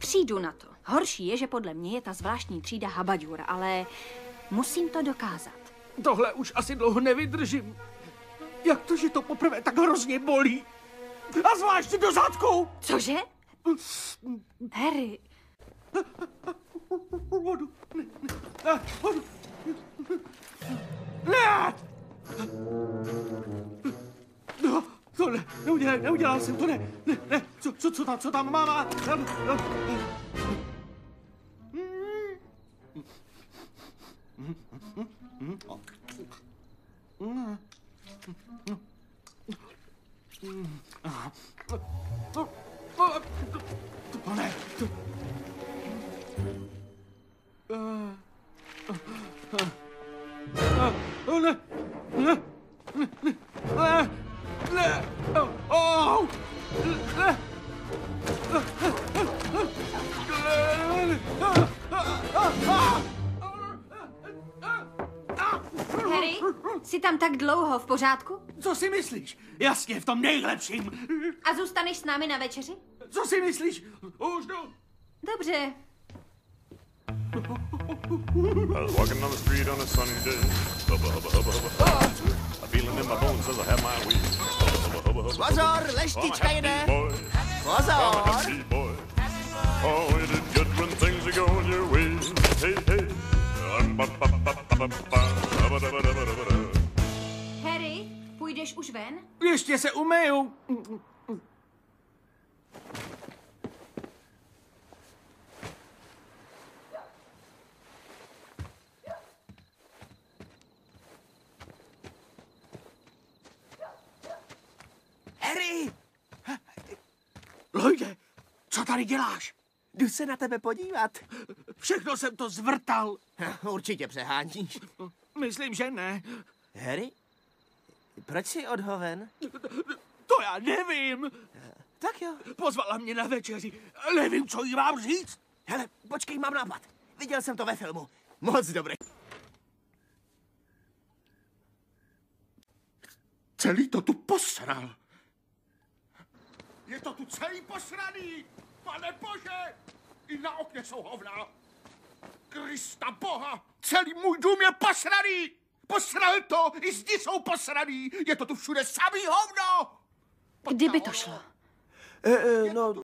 Přijdu na to. Horší je, že podle mě je ta zvláštní třída Habadžur, ale musím to dokázat. Tohle už asi dlouho nevydržím. Jak to, že to poprvé tak hrozně bolí? A zvláště do zadku! Cože? Harry. Vodu. Ne, vodu. Ne! No, to ne, neudělal jsem to, ne. Co tam, máma? To ne, to... Harry, jsi tam tak dlouho, v pořádku? Co si myslíš? Jasně, v tom nejlepším. A zůstaneš s námi na večeři? Co si myslíš? Už jdu. Dobře. I was walking on the street on a sunny day. Hubba, hubba, hubba, hubba. A feeling in my bones says I have my way. Hubba, hubba, hubba. Pozor, leštička jede. Pozor. Oh, it is good when things are going your way. Hey, hey. Harry, půjdeš už ven? Ještě se umeju. Harry! Lloyde, co tady děláš? Jdu se na tebe podívat. Všechno jsem to zvrtal. Určitě přeháníš. Myslím, že ne. Harry? Proč jsi odhoven? To já nevím. Tak jo. Pozvala mě na večeři. Nevím, co jí mám říct. Hele, počkej, mám nápad. Viděl jsem to ve filmu. Moc dobrý. Celý to tu posral. Je to tu celý posraný. Pane Bože! I na okně jsou hovna. Krista Boha! Celý můj dům je posraný! Posral to! I zdi jsou posraný! Je to tu všude samý hovno! Kdyby to šlo. No,